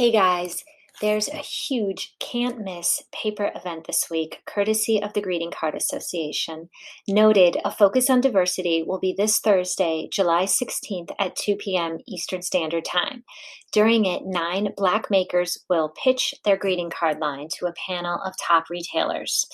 Hey guys, there's a huge can't miss paper event this week, courtesy of the Greeting Card Association. Noted, a focus on diversity will be this Thursday, July 16th at 2 p.m. Eastern Standard Time. During it, 9 Black makers will pitch their greeting card line to a panel of top retailers.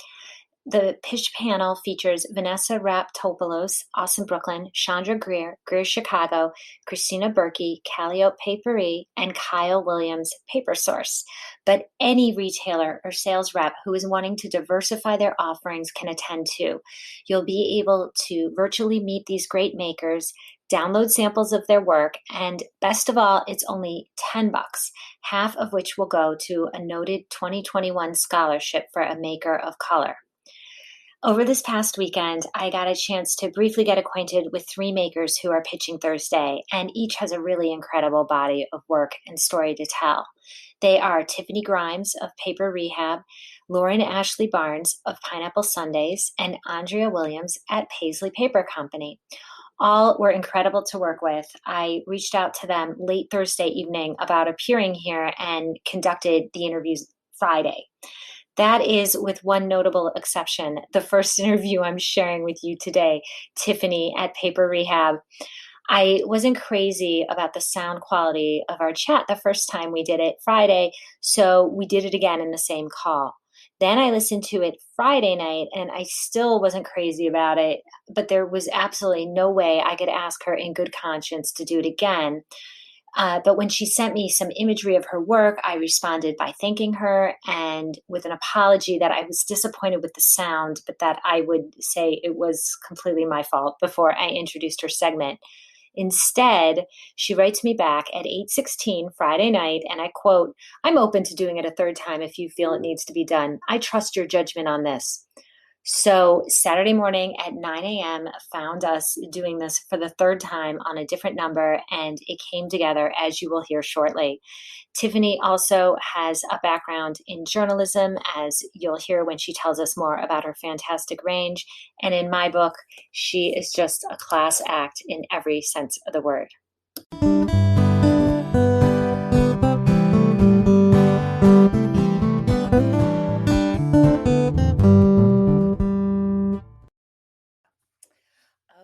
The pitch panel features Vanessa Raptopoulos, Austin, Brooklyn, Chandra Greer, Greer, Chicago, Christina Berkey, Calliope Papery, and Kyle Williams, Paper Source. But any retailer or sales rep who is wanting to diversify their offerings can attend too. You'll be able to virtually meet these great makers, download samples of their work, and best of all, it's only $10, half of which will go to a noted 2021 scholarship for a maker of color. Over this past weekend, I got a chance to briefly get acquainted with 3 makers who are pitching Thursday, and each has a really incredible body of work and story to tell. They are Tiffany Grimes of Paper Rehab, Lauren Ashley Barnes of Pineapple Sundays, and Andrea Williams at Paisley Paper Company. All were incredible to work with. I reached out to them late Thursday evening about appearing here and conducted the interviews Friday. That is, with one notable exception, the first interview I'm sharing with you today, Tiffany at Paper Rehab. I wasn't crazy about the sound quality of our chat the first time we did it Friday, so we did it again in the same call. Then I listened to it Friday night and I still wasn't crazy about it, but there was absolutely no way I could ask her in good conscience to do it again. But when she sent me some imagery of her work, I responded by thanking her and with an apology that I was disappointed with the sound, but that I would say it was completely my fault before I introduced her segment. Instead, she writes me back at 8:16 Friday night, and I quote, "I'm open to doing it a third time if you feel it needs to be done. I trust your judgment on this." So Saturday morning at 9 a.m. found us doing this for the third time on a different number, and it came together as you will hear shortly. Tiffany also has a background in journalism, as you'll hear when she tells us more about her fantastic range. And in my book, she is just a class act in every sense of the word.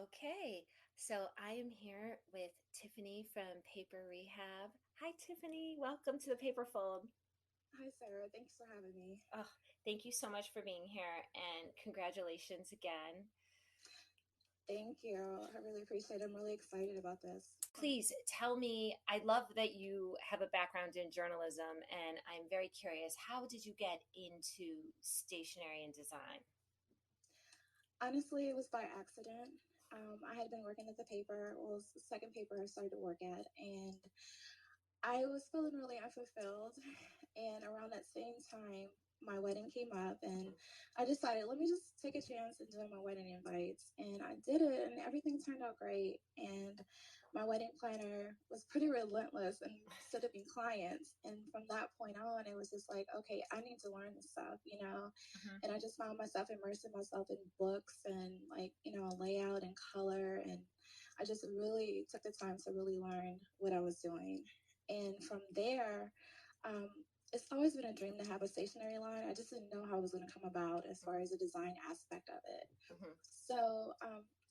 Okay, so I am here with Tiffany from Paper Rehab. Hi, Tiffany. Welcome to the Paper Fold. Hi, Sarah. Thanks for having me. Oh, thank you so much for being here and congratulations again. Thank you. I really appreciate it. I'm really excited about this. Please tell me, I love that you have a background in journalism and I'm very curious, how did you get into stationery and design? Honestly, it was by accident. I had been working at the paper. It was the second paper I started to work at, and I was feeling really unfulfilled. And around that same time, my wedding came up, and I decided, let me just take a chance and do my wedding invites. And I did it, and everything turned out great. And my wedding planner was pretty relentless and stood up in clients. And from that point on, it was just like, okay, I need to learn this stuff, you know? Mhm. And I just found myself immersing myself in books and, like, layout and color. And I just really took the time to really learn what I was doing. And from there, um, it's always been a dream to have a stationery line. I just didn't know how it was going to come about as far as the design aspect of it. Mhm. So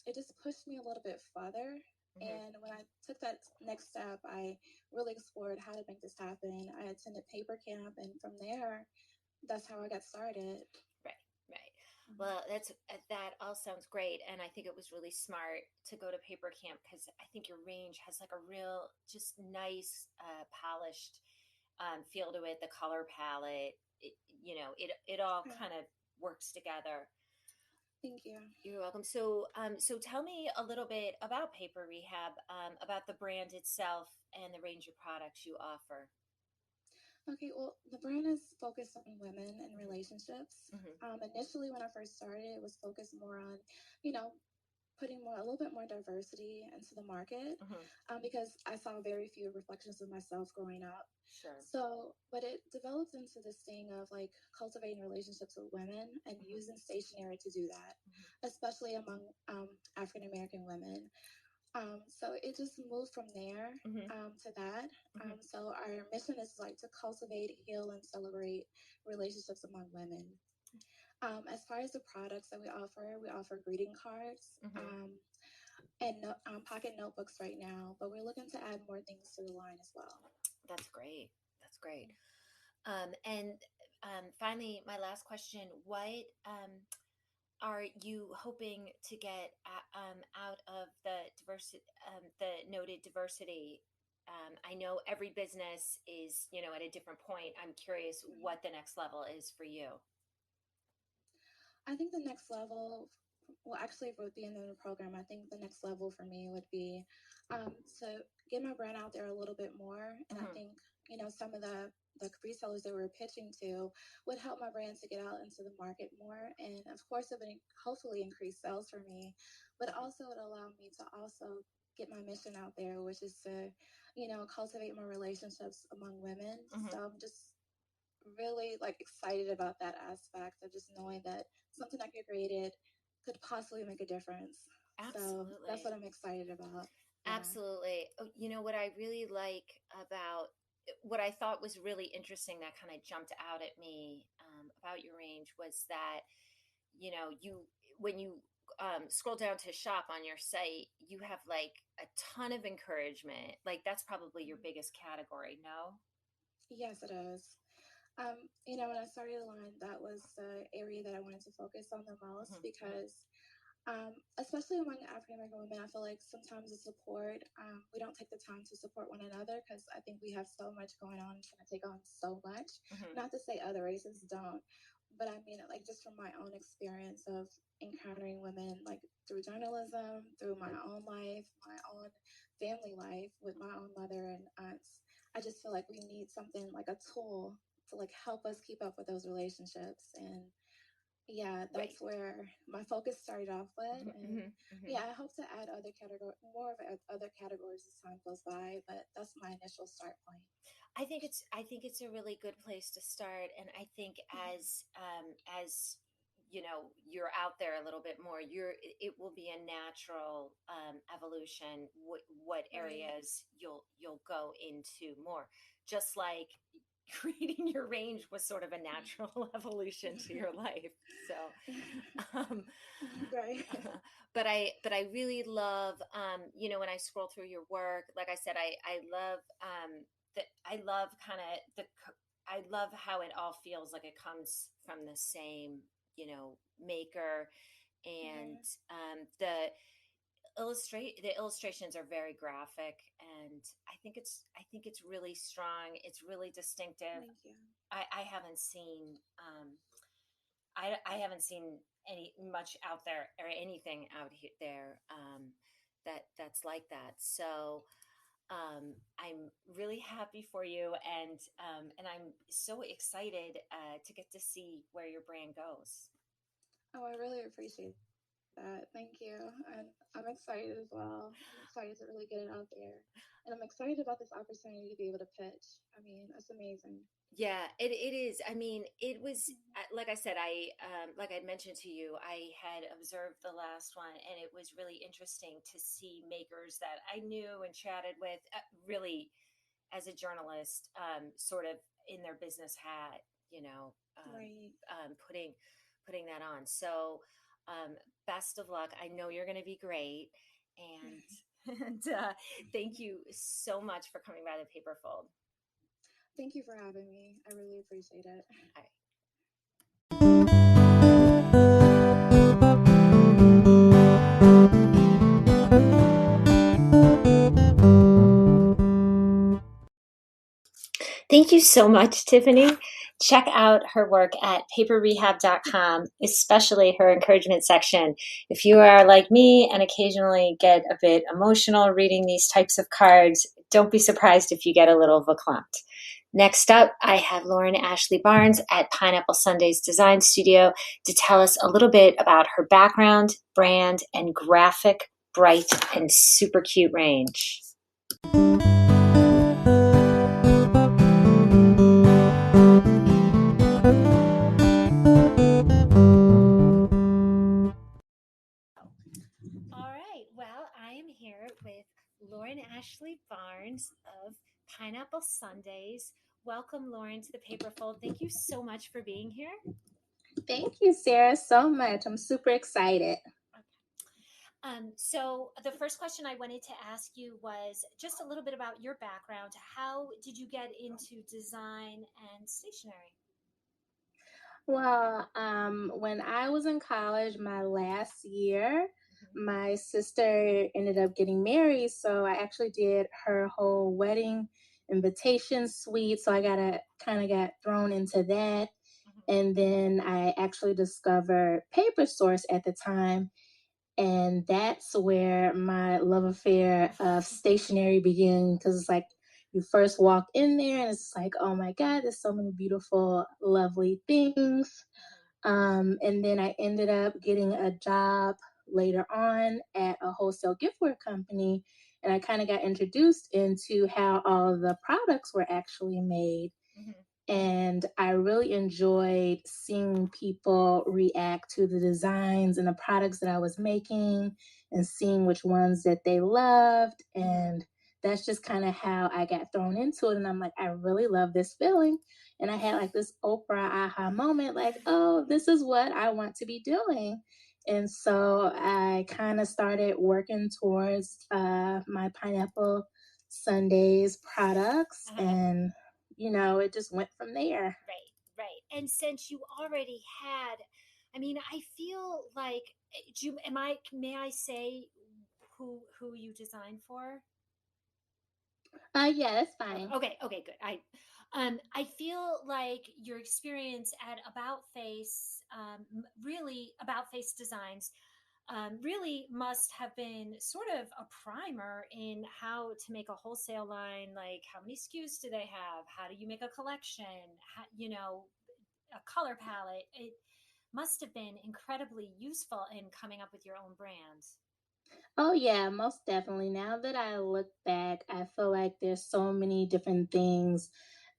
it just pushed me a little bit further. Mhm. And when I took that next step, I really explored how to make this happen. I attended paper camp, and from there, that's how I got started. Right, right. Mhm. Well, that all sounds great, and I think it was really smart to go to paper camp because I think your range has like a real, just nice, polished feel to it. The color palette, it all Yeah, kind of works together. thank you. You're welcome. So tell me a little bit about Paper Rehab, about the brand itself and the range of products you offer. Okay, well, the brand is focused on women and Hmm. relationships. Hmm. Initially, when I first started, it was focused more on, you know, putting a little bit more diversity into the market, Hmm. because I saw very few reflections of myself growing up. Sure. So, but it developed into this thing of like cultivating relationships with women and Hmm. using stationery to do that, Hmm. especially among African American women. So it just moved from there Mm-hmm. to that. Mm-hmm. So our mission is like to cultivate, heal, and celebrate relationships among women. As far as the products that we offer greeting cards Mm-hmm. and pocket notebooks right now, but we're looking to add more things to the line as well. That's great. That's great. And finally, my last question: what are you hoping to get out of the diversity, the noted diversity? I know every business is, at a different point. I'm curious what the next level is for you. I think the next level, well, actually, for the end of the program, I think the next level for me would be to get my brand out there a little bit more. And I Mm-hmm. think, some of the resellers that we're pitching to would help my brand to get out into the market more. And of course, it would hopefully increase sales for me, but also it allow me to also get my mission out there, which is to, cultivate more relationships among women. Mm-hmm. So I'm just really like excited about that aspect of just knowing that something I created could possibly make a difference. So that's Absolutely. what I'm excited about. Yeah. Absolutely. Oh, what I really like about what I thought was really interesting that kind of jumped out at me about your range was that, you when you scroll down to shop on your site, you have like a ton of encouragement. Like that's probably your biggest category, no? Yes, it is. When I started the line, that was the area that I wanted to focus on the most Mm-hmm. because especially among African American women, I feel like sometimes the support, we don't take the time to support one another because I think we have so much going on, trying to take on so much. Mm-hmm. Not to say other races don't, but I mean it like just from my own experience of encountering women, like through journalism, through my own life, my own family life with my own mother and aunts. I just feel like we need something like a tool to like help us keep up with those relationships. And yeah, Right. that's where my focus started off with. Mm-hmm. And Mm-hmm. yeah, I hope to add other more of other categories as time goes by, but that's my initial start point. I think it's a really good place to start, and I think as you're out there a little bit more, it will be a natural evolution. What Right. areas you'll go into more, just like creating your range was sort of a natural evolution to your life. So, um, Right. but I really love, when I scroll through your work, like I said, I love that. I love kind of I love how it all feels like it comes from the same, maker, and Mhm. the illustrations are very graphic, and I think it's really strong. It's really distinctive. Thank you. I haven't seen I haven't seen any much out there or anything out there that's like that. So I'm really happy for you, and I'm so excited to get to see where your brand goes. Oh, I really appreciate that. Thank you. And I'm excited as well. I'm excited to really get it out there. And I'm excited about this opportunity to be able to pitch. I mean, that's amazing. Yeah, it is. I mean, it was Mhm. like I said, like I'd mentioned to you, I had observed the last one, and it was really interesting to see makers that I knew and chatted with, really as a journalist, sort of in their business hat, Right. putting that on. So, best of luck. I know you're going to be great, and thank you so much for coming by the Paperfold. Thank you for having me. I really appreciate it. All right. Thank you so much, Tiffany. Check out her work at paperrehab.com, especially her encouragement section. If you are like me and occasionally get a bit emotional reading these types of cards, don't be surprised if you get a little verklempt. Next up, I have Lauren Ashley Barnes at Pineapple Sundays Design Studio to tell us a little bit about her background, brand, and graphic, bright, and super cute range. All right. Well, I am here with Ashley Barnes of Pineapple Sundays. Welcome, Lauren, to the Paper Fold. Thank you so much for being here. Thank you, Sarah, so much. I'm super excited. So the first question I wanted to ask you was just a little bit about your background. How did you get into design and stationery? Well, when I was in college, my last year, Mhm. my sister ended up getting married, so I actually did her whole wedding invitation suite. So I got thrown into that, Mhm. and then I actually discovered Paper Source at the time. And that's where my love affair of stationery began, because it's like you first walk in there and it's like, oh my God, there's so many beautiful, lovely things. And then I ended up getting a job later on at a wholesale giftware company. And I kind of got introduced into how all the products were actually made. Mhm. Mhm. And I really enjoyed seeing people react to the designs and the products that I was making and seeing which ones that they loved. Mhm. And that's just kind of how I got thrown into it. And I'm like, I really love this feeling. And I had like this Oprah aha moment, like, oh, this is what I want to be doing. And so I kind of started working towards my pineapple Sundays products, Uh-huh. and it just went from there. Right, right. And since you already had, I mean, I feel like, do you, am I, may I say who you designed for? Yeah, that's Okay, fine. okay, okay, good. I feel like your experience at About Face, really About Face Designs, really must have been sort of a primer in how to make a wholesale line. Like, how many SKUs do they have? How do you make a collection? A color palette. It must have been incredibly useful in coming up with your own brand. Oh yeah, most definitely. Now that I look back, I feel like there's so many different things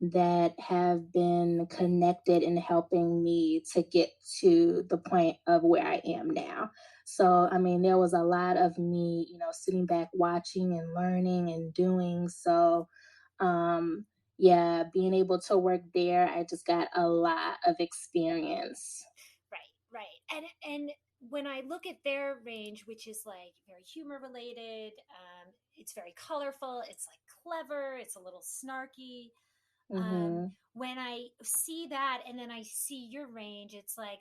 that have been connected in helping me to get to the point of where I am now. So, I mean, there was a lot of me, sitting back watching and learning and doing. So, um yeah, being able to work there, I just got a lot of experience. Right, right. And when I look at their range, which is like very humor related, it's very colorful, it's like clever, it's a little snarky. Mhm. When I see that and then I see your range, it's like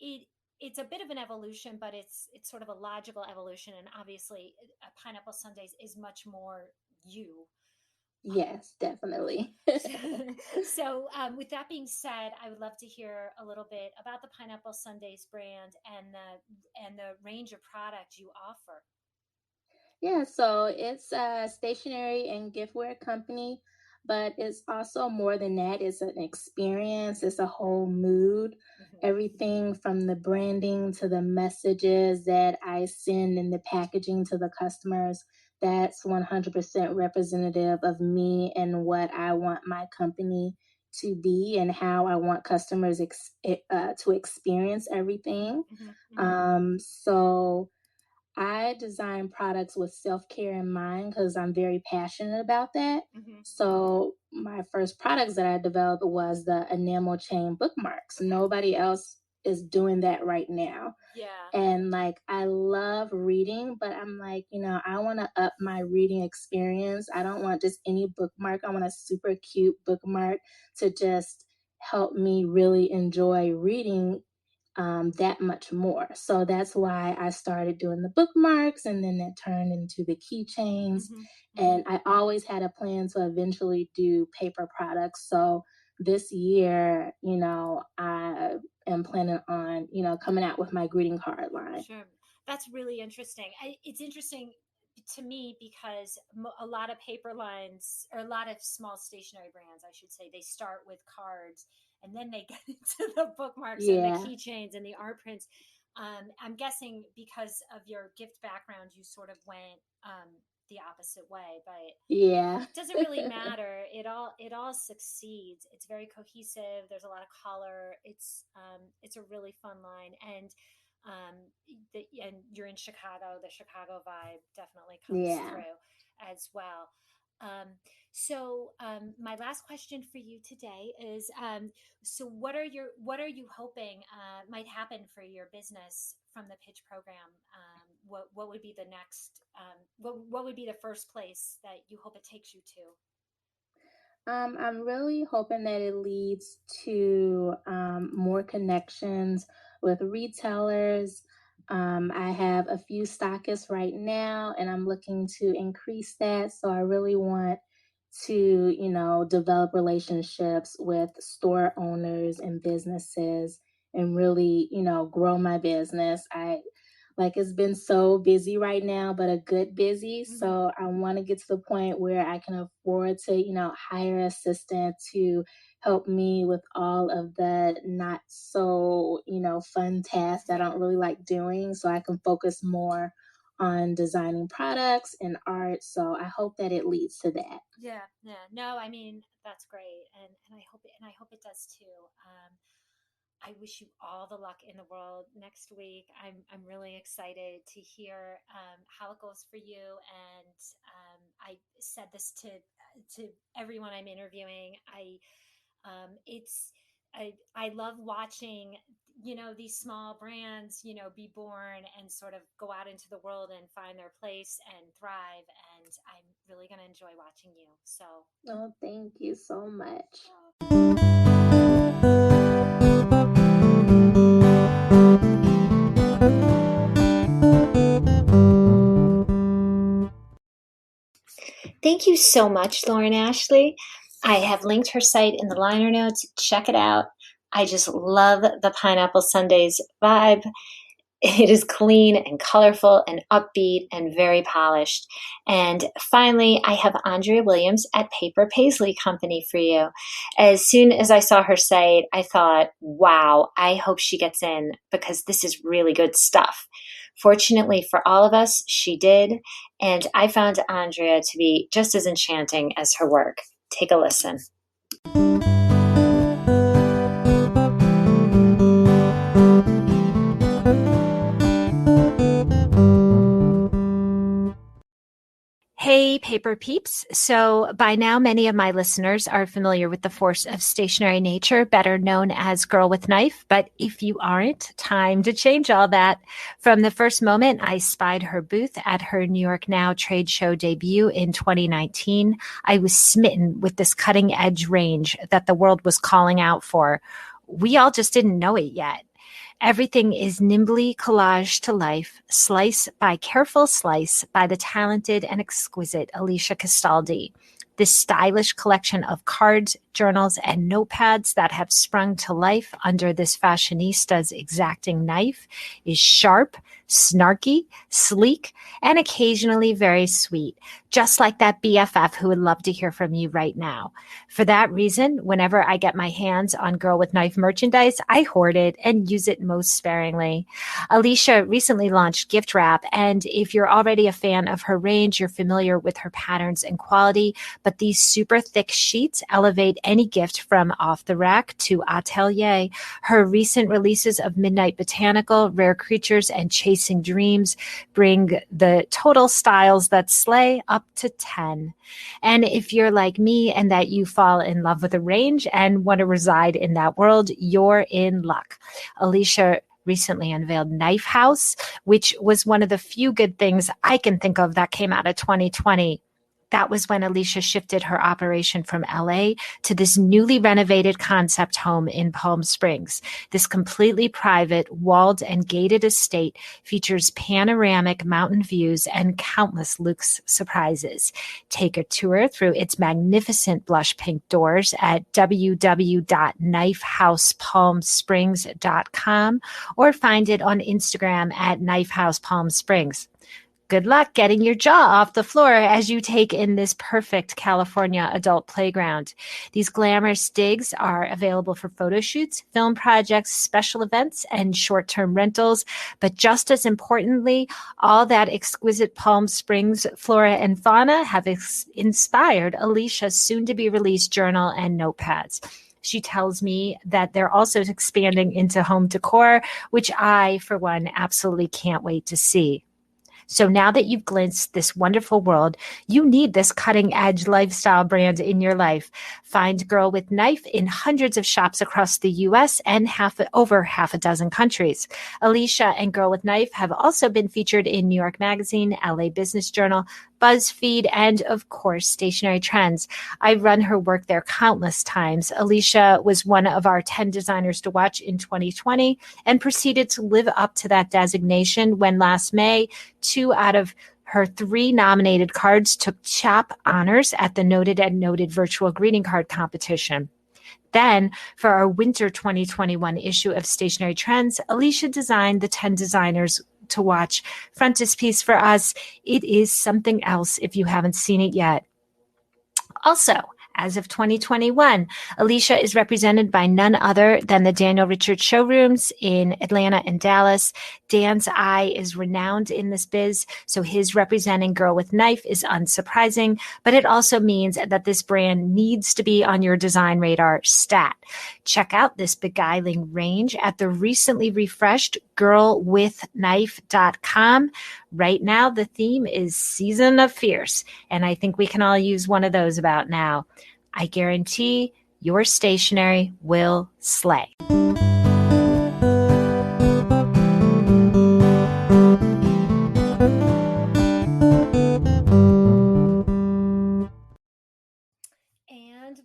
it it's a bit of an evolution, but it's sort of a logical evolution. And obviously, Pineapple Sundays is much more you. Yes, definitely. With that being said, I would love to hear a little bit about the Pineapple Sundays brand and the range of products you offer. Yeah, so it's a stationery and giftware company, but it's also more than that. It's an experience, it's a whole mood. Mhm. Everything from the branding to the messages that I send and the packaging to the customers, that's 100% representative of me and what I want my company to be and how I want customers to experience everything. Mhm. Mhm. So I design products with self care in mind because I'm very passionate about that. Mhm. So, my first products that I developed was the enamel chain bookmarks. Okay. Nobody else is doing that right now. Yeah. And like, I love reading, but I'm like, I want to up my reading experience. I don't want just any bookmark. I want a super cute bookmark to just help me really enjoy reading that much more. So that's why I started doing the bookmarks, and then that turned into the keychains. Mhm. Mhm. And I always had a plan to eventually do paper products. So this year, I am planning on, coming out with my greeting card line. Sure. That's really interesting. It's interesting to me because a lot of paper lines, or a lot of small stationery brands, I should say, they start with cards and then they get into the bookmarks and the Yeah, keychains and the art prints. I'm guessing because of your gift background, you sort of went the opposite way, but yeah. it doesn't really matter. It all succeeds. It's very cohesive. There's a lot of color. It's a really fun line. And and you're in Chicago, the Chicago vibe definitely comes Yeah. through as well. Um, my last question for you today is, so what are you hoping might happen for your business from the pitch program? What would be the next? What would be the first place that you hope it takes you to? I'm really hoping that it leads to more connections with retailers. I have a few stockists right now, and I'm looking to increase that. So I really want to, develop relationships with store owners and businesses and really, grow my business. It's been so busy right now, but a good busy. Mm-hmm. So I want to get to the point where I can afford to, hire an assistant to help me with all of the not so, fun tasks that I Yeah. don't really like doing. So I can focus more on designing products and art. So I hope that it leads to that. Yeah, yeah. No, I mean that's great, and I hope it does too. I wish you all the luck in the world next week. I'm really excited to hear how it goes for you. And I said this to everyone I'm interviewing. It's I love watching these small brands be born and sort of go out into the world and find their place and thrive. And I'm really going to enjoy watching you. So. Oh, thank you so much. Thank you so much, Lauren Ashley. I have linked her site in the liner notes. Check it out. I just love the pineapple Sundays vibe. It is clean and colorful and upbeat and very polished. And finally, I have Andrea Williams at Paper Paisley Company for you. As soon as I saw her site, I thought, wow, I hope she gets in because this is really good stuff. Fortunately for all of us, she did. And I found Andrea to be just as enchanting as her work. Take a listen. Hey, paper peeps. So, by now, many of my listeners are familiar with the force of stationary nature, better known as Girl with Knife. But if you aren't, time to change all that. From the first moment I spied her booth at her New York Now trade show debut in 2019, I was smitten with this cutting edge range that the world was calling out for. We all just didn't know it yet. Everything is nimbly collaged to life, slice by careful slice by the talented and exquisite Alicia Castaldi. This stylish collection of cards, journals, and notepads that have sprung to life under this fashionista's exacting knife is sharp, snarky, sleek, and occasionally very sweet, just like that BFF who would love to hear from you right now. For that reason, whenever I get my hands on Girl with Knife merchandise, I hoard it and use it most sparingly. Alicia recently launched Gift Wrap, and if you're already a fan of her range, you're familiar with her patterns and quality, but these super thick sheets elevate any gift from off the rack to atelier. Her recent releases of Midnight Botanical, Rare Creatures, and Chasing Dreams bring the total styles that slay up to 10. And if you're like me and that you fall in love with a range and want to reside in that world, you're in luck. Alicia recently unveiled Knife House, which was one of the few good things I can think of that came out of 2020. That was when Alicia shifted her operation from LA to this newly renovated concept home in Palm Springs. This completely private, walled and gated estate features panoramic mountain views and countless luxe surprises. Take a tour through its magnificent blush pink doors at www.knifehousepalmsprings.com or find it on Instagram at Knifehouse Palm Springs. Good luck getting your jaw off the floor as you take in this perfect California adult playground. These glamorous digs are available for photo shoots, film projects, special events, and short-term rentals. But just as importantly, all that exquisite Palm Springs flora and fauna have inspired Alicia's soon-to-be-released journal and notepads. She tells me that they're also expanding into home decor, which I, for one, absolutely can't wait to see. So now that you've glimpsed this wonderful world, you need this cutting edge lifestyle brand in your life. Find Girl with Knife in hundreds of shops across the US and over half a dozen countries. Alicia and Girl with Knife have also been featured in New York Magazine, LA Business Journal, BuzzFeed, and of course, Stationery Trends. I've run her work there countless times. Alicia was one of our 10 designers to watch in 2020 and proceeded to live up to that designation when last May, 2 out of her 3 nominated cards took CHAP honors at the Noted and Noted virtual greeting card competition. Then, for our winter 2021 issue of Stationery Trends, Alicia designed the 10 designers to watch frontispiece for us. It is something else if you haven't seen it yet. Also, as of 2021, Alicia is represented by none other than the Daniel Richards showrooms in Atlanta and Dallas. Dan's eye is renowned in this biz, so his representing Girl with Knife is unsurprising, but it also means that this brand needs to be on your design radar stat. Check out this beguiling range at the recently refreshed girlwithknife.com. Right now, the theme is Season of Fierce, and I think we can all use one of those about now. I guarantee your stationery will slay. And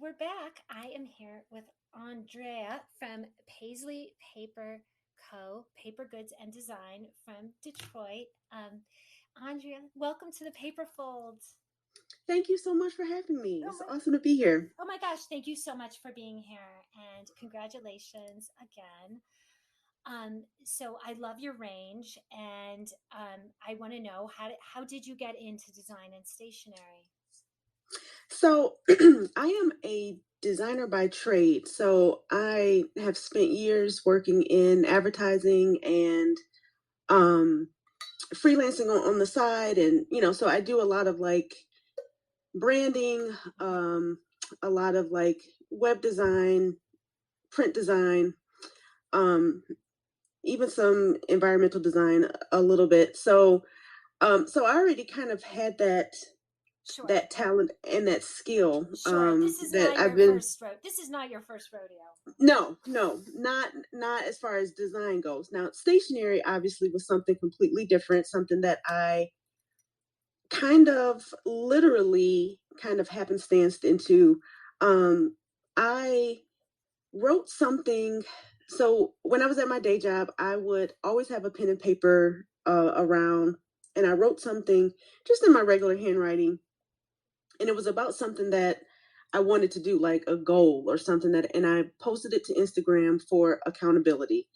we're back. I am here with Andrea from Paisley Paper Co, Paper Goods and Design from Detroit. Andrea, welcome to the Paper Fold. Thank you so much for having me. It's awesome to be here. Oh my gosh, thank you so much for being here, and congratulations again. So I love your range, and I want to know how did you get into design and stationery? So I am a designer by trade. So I have spent years working in advertising and freelancing on the side. And, so I do a lot of like branding, a lot of like web design, print design, even some environmental design a little bit. So so I already kind of had that talent and that skill. This is that not I've your been. This is not your first rodeo. No, not as far as design goes. Now, stationery obviously was something completely different, something that I kind of literally kind of happenstanced into. I wrote something. So when I was at my day job, I would always have a pen and paper around, and I wrote something just in my regular handwriting, and it was about something that I wanted to do, like a goal or something and I posted it to Instagram for accountability.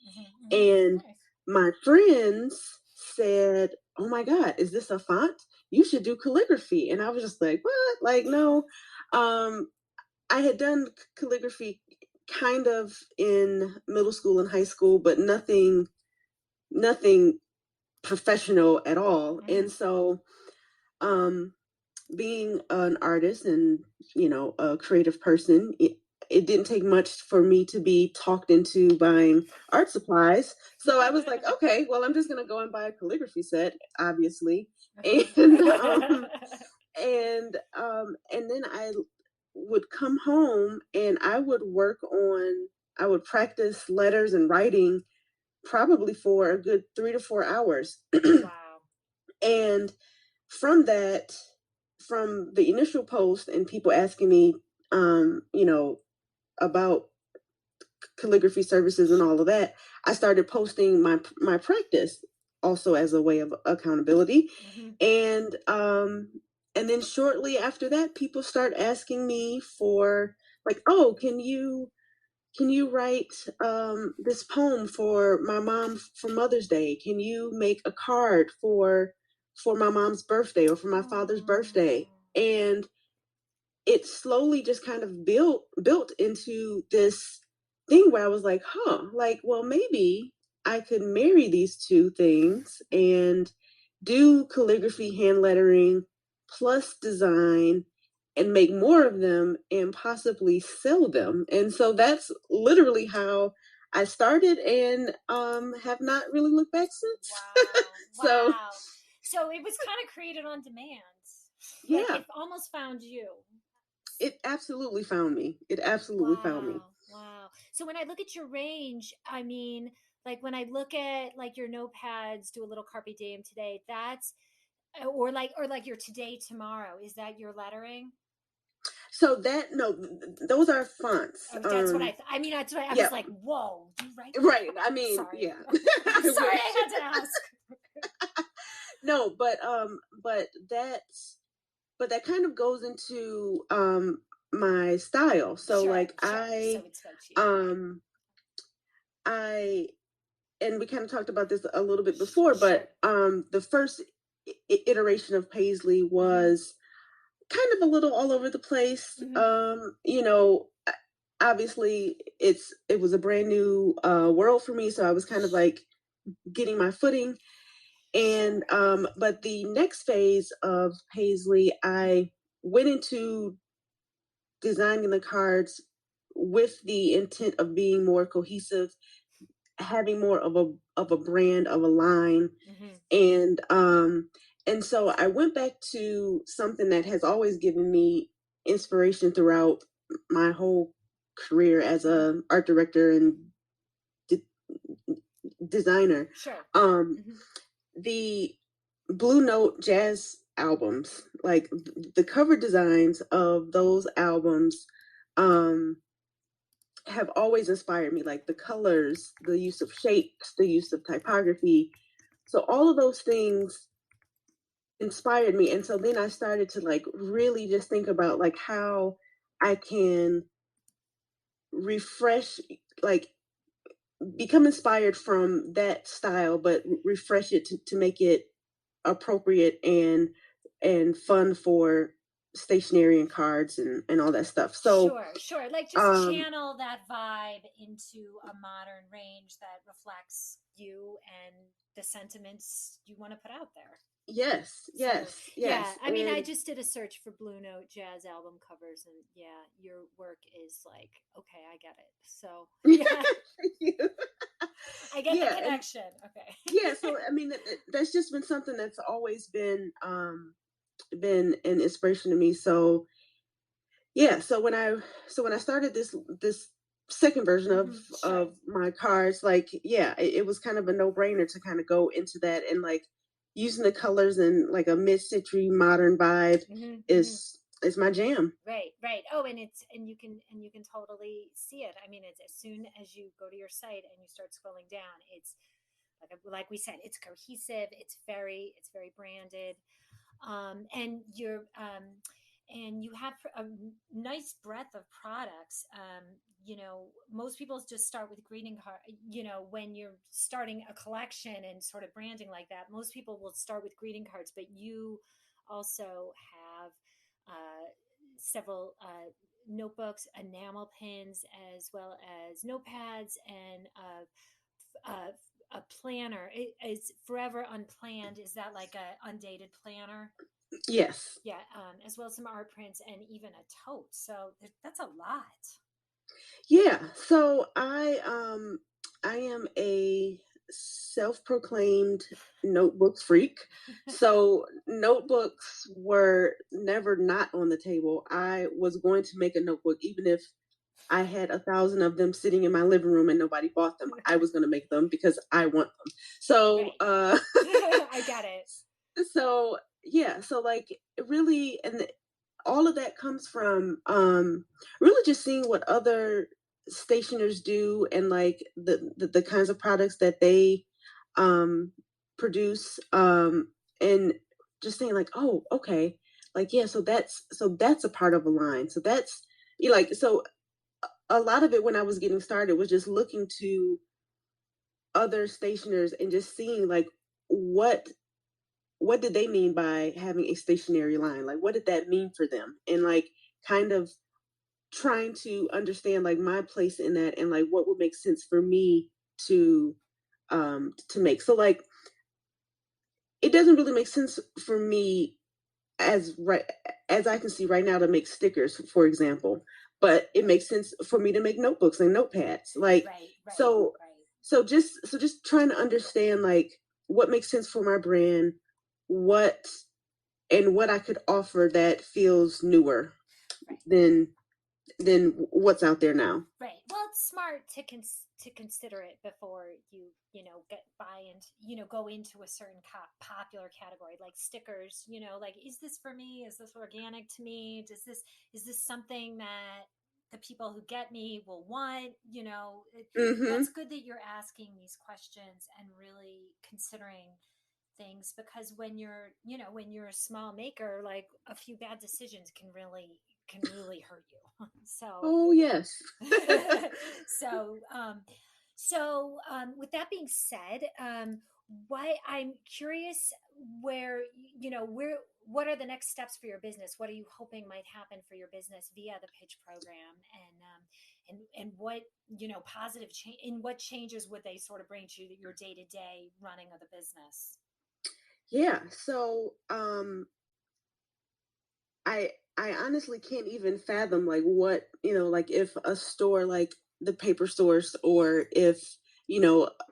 And nice. My friends said, "Oh my God, is this a font? You should do calligraphy." And I was just like, "What? Like, no." I had done calligraphy kind of in middle school and high school, but nothing professional at all. And so, being an artist and a creative person, it didn't take much for me to be talked into buying art supplies. So I was like, okay, well, I'm just gonna go and buy a calligraphy set, obviously. And and then I would come home and I would practice letters and writing probably for a good 3 to 4 hours. Wow. And from that, from the initial post and people asking me, about calligraphy services and all of that, I started posting my practice also as a way of accountability. And then shortly after that, people start asking me for like, "Oh, can you write this poem for my mom for Mother's Day? Can you make a card for my mom's birthday or for my father's birthday?" And it slowly just kind of built into this thing where I was like, like, well, maybe I could marry these two things and do calligraphy, hand lettering, plus design, and make more of them and possibly sell them. And so that's literally how I started, and have not really looked back since. Wow. So Wow. So it was kind of created on demand. Like yeah, it almost found you. it absolutely found me. It absolutely found me. Wow. Wow. So when I look at your range, I mean, like when I look at like your notepads, do a little carpe diem today, that's or like your today tomorrow, is that your lettering? So that no, those are fonts. Oh, that's what I mean, that's what I Yeah, was like, whoa, do you write that? right. I Okay, mean, sorry. yeah. I Sorry, wish. I had to ask. No, but that kind of goes into my style. So Sure, like sure. So it's about you. um I and we kind of talked about this a little bit before, Sure. but the first iteration of Paisley Mm-hmm. was kind of a little all over the place. Mm-hmm. Obviously it was a brand new world for me, so I was kind of like getting my footing. And but the next phase of Paisley, I went into designing the cards with the intent of being more cohesive, having more of a brand, of a line. Mm-hmm. And so I went back to something that has always given me inspiration throughout my whole career as a art director and de- designer. Sure. Um, Mm-hmm. the Blue Note jazz albums, like the cover designs of those albums, um, have always inspired me. Like the colors, the use of shapes, the use of typography. So all of those things inspired me. And so then I started to like really just think about like how I can refresh, like become inspired from that style, but refresh it to make it appropriate and fun for stationery and cards and all that stuff. So Sure, sure. Like just um channel that vibe into a modern range that reflects you and the sentiments you want to put out there. yes, So, yes, yeah, yes. I mean, I And just did a search for Blue Note jazz album covers, and yeah, your work is like, okay, I get it. So, yeah, I get the yeah, and connection. Okay. yeah, so I mean that's just been something that's always been an inspiration to me. So yeah, so when I started this second version Sure. of my cards, like yeah, it was kind of a no-brainer to kind of go into that, and like using the colors and like a mid-century modern vibe Hmm. is my jam. Right, right. Oh, and it's and you can totally see it. I mean, it's as soon as you go to your site and you start scrolling down, it's like we said, it's cohesive. It's very branded, and and you have a nice breadth of products. You know, most people just start with greeting card. You know, when you're starting a collection and sort of branding like that, most people will start with greeting cards, but you also have several notebooks, enamel pins, as well as notepads, and a planner. It is forever unplanned. Is that like a undated planner? Yes. Yeah, as well as some art prints and even a tote. So that's a lot. Yeah. So I am a self-proclaimed notebook freak. So notebooks were never not on the table. I was going to make a notebook even if I had 1,000 of them sitting in my living room and nobody bought them. I was going to make them because I want them. So Right. I got it. so yeah, so like really, all of that comes from really just seeing what other stationers do, and like the kinds of products that they um produce, and just saying like, oh, okay, like yeah, so that's a part of a line. So that's like, so a lot of it when I was getting started was just looking to other stationers and just seeing like what what did they mean by having a stationary line? Like, what did that mean for them? And like, kind of trying to understand like my place in that, and like what would make sense for me to make. So like, it doesn't really make sense for me as I can see right now, to make stickers, for example. But it makes sense for me to make notebooks and notepads. Like, so just trying to understand like what makes sense for my brand, what what I could offer that feels newer than what's out there now. Right. Well, it's smart to consider it before you get buy into go into a certain popular category like stickers. Like, is this for me? Is this organic to me? Is this something that the people who get me will want? That's good that you're asking these questions and really considering things, because when you're a small maker, like a few bad decisions can really hurt you. Oh yes. With that being said, what I'm curious, what are the next steps for your business? What are you hoping might happen for your business via the pitch program, and what positive change, in what changes would they sort of bring to your day-to-day running of the business? Yeah. So I honestly can't even fathom like what, like if a store like the paper stores, or if,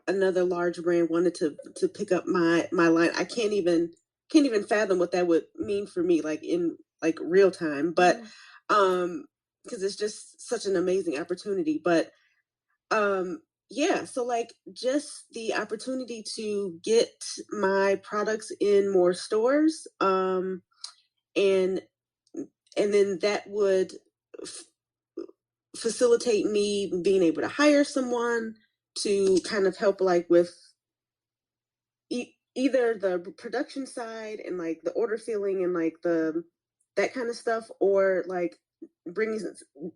another large brand wanted to pick up my line. I can't even fathom what that would mean for me, like in like real time. But because it's just such an amazing opportunity. But yeah, so like just the opportunity to get my products in more stores, and then that would f- facilitate me being able to hire someone to kind of help like with either the production side and like the order filling and like the that kind of stuff, or like bringing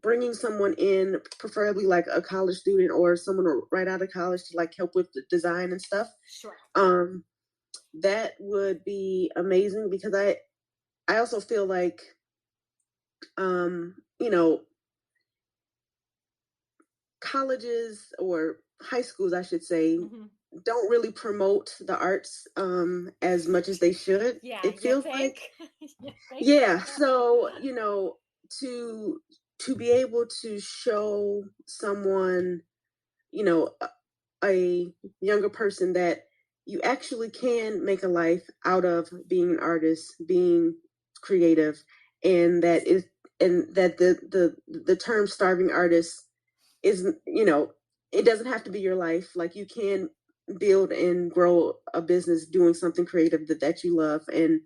bringing someone in, preferably like a college student or someone right out of college, to like help with the design and stuff. Sure. That would be amazing, because I also feel like you know, colleges or high schools, I should say, don't really promote the arts as much as they should. Yeah, it feels like. Yeah. So, to be able to show someone, you know, a younger person that you actually can make a life out of being an artist, being creative, and that the term starving artist is, it doesn't have to be your life. Like, you can build and grow a business doing something creative that you love. And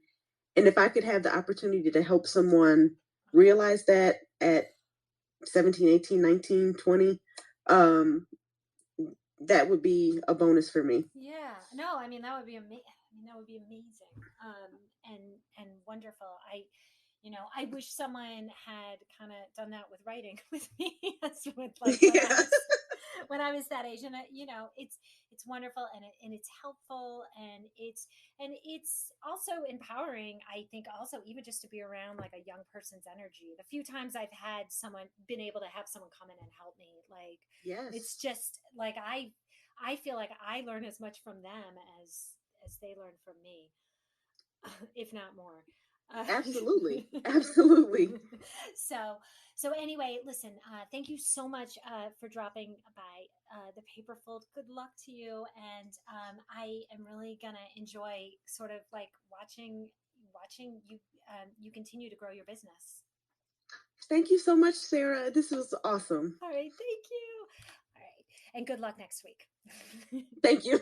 if I could have the opportunity to help someone realize that at 17, 18, 19, 20, that would be a bonus for me. Yeah. No, I mean, that would be amazing. That would be amazing. And wonderful. I wish someone had kind of done that with writing with me, as with like when I was that age. And it's wonderful, and it's helpful, and it's also empowering. I think also, even just to be around like a young person's energy. The few times I've had been able to have someone come in and help me, like, yes, it's just like I feel like I learn as much from them as they learn from me, if not more. Absolutely. Absolutely. So anyway, listen, thank you so much for dropping by the Paper Fold. Good luck to you, and I am really gonna enjoy sort of like watching you you continue to grow your business. Thank you so much, Sarah. This was awesome. All right, thank you. All right, and good luck next week. Thank you.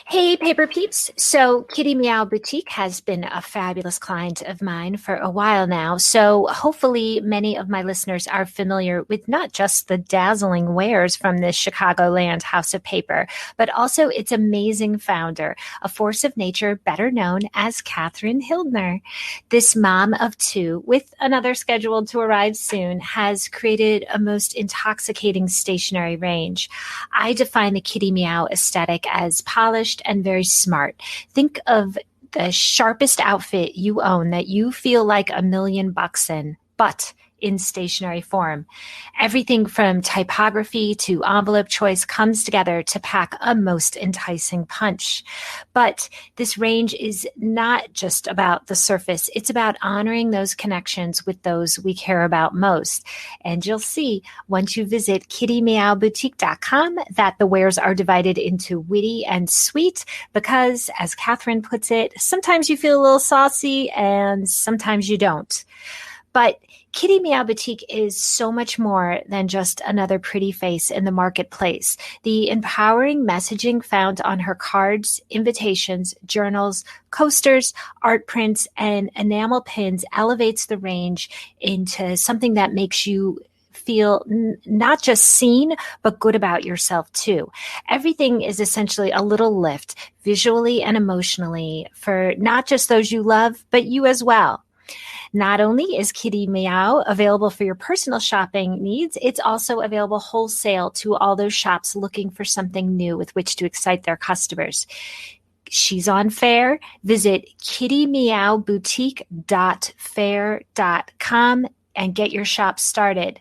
Hey, Paper Peeps. So, Kitty Meow Boutique has been a fabulous client of mine for a while now. So, hopefully, many of my listeners are familiar with not just the dazzling wares from this Chicagoland house of paper, but also its amazing founder, a force of nature better known as Catherine Hildner. This mom of two, with another scheduled to arrive soon, has created a most intoxicating stationery range. I define the Kitty Meow aesthetic as polished and very smart. Think of the sharpest outfit you own that you feel like $1,000,000 in, but in stationery form. Everything from typography to envelope choice comes together to pack a most enticing punch. But this range is not just about the surface. It's about honoring those connections with those we care about most. And you'll see once you visit kittymeowboutique.com that the wares are divided into witty and sweet because, as Catherine puts it, sometimes you feel a little saucy and sometimes you don't. But Kitty Meow Boutique is so much more than just another pretty face in the marketplace. The empowering messaging found on her cards, invitations, journals, coasters, art prints, and enamel pins elevates the range into something that makes you feel not just seen, but good about yourself too. Everything is essentially a little lift, visually and emotionally, for not just those you love, but you as well. Not only is Kitty Meow available for your personal shopping needs, it's also available wholesale to all those shops looking for something new with which to excite their customers. She's on Fair. Visit kittymeowboutique.fair.com and get your shop started.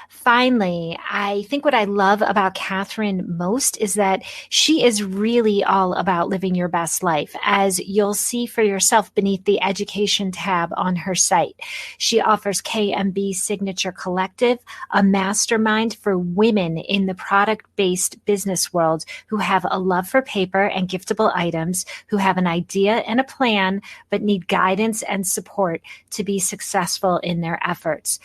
Finally, I think what I love about Catherine most is that she is really all about living your best life, as you'll see for yourself beneath the education tab on her site. She offers KMB Signature Collective, a mastermind for women in the product-based business world who have a love for paper and giftable items, who have an idea and a plan, but need guidance and support to be successful in their efforts.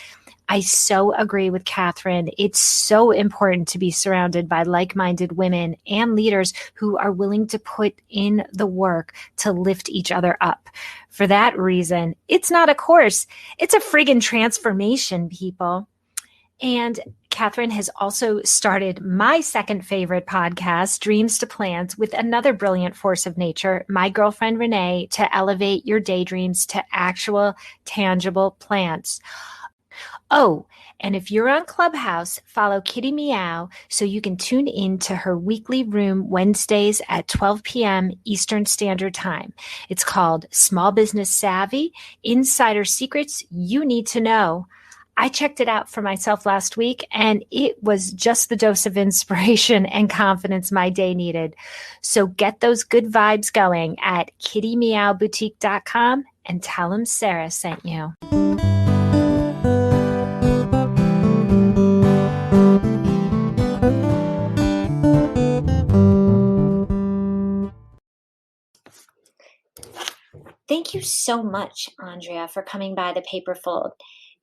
I so agree with Catherine. It's so important to be surrounded by like-minded women and leaders who are willing to put in the work to lift each other up. For that reason, it's not a course. It's a friggin' transformation, people. And Catherine has also started my second favorite podcast, Dreams to Plans, with another brilliant force of nature, my girlfriend Renee, to elevate your daydreams to actual, tangible plans. Oh, and if you're on Clubhouse, follow Kitty Meow so you can tune in to her weekly room Wednesdays at 12 p.m. Eastern Standard Time. It's called Small Business Savvy, Insider Secrets You Need to Know. I checked it out for myself last week, and it was just the dose of inspiration and confidence my day needed. So get those good vibes going at kittymeowboutique.com and tell them Sarah sent you. Thank you so much, Andrea, for coming by the Paper Fold.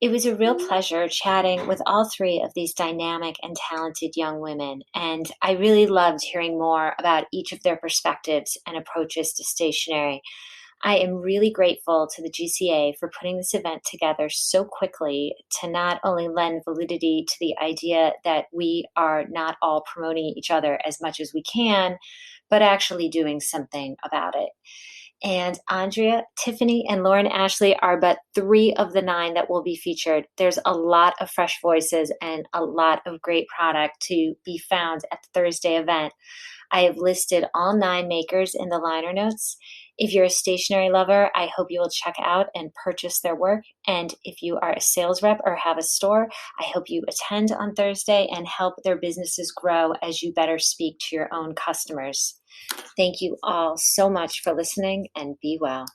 It was a real pleasure chatting with all three of these dynamic and talented young women, and I really loved hearing more about each of their perspectives and approaches to stationery. I am really grateful to the GCA for putting this event together so quickly to not only lend validity to the idea that we are not all promoting each other as much as we can, but actually doing something about it. And Andrea, Tiffany, and Lauren Ashley are but 3 of the 9 that will be featured. There's a lot of fresh voices and a lot of great product to be found at the Thursday event. I have listed all 9 makers in the liner notes. If you're a stationery lover, I hope you will check out and purchase their work. And if you are a sales rep or have a store, I hope you attend on Thursday and help their businesses grow as you better speak to your own customers. Thank you all so much for listening, and be well.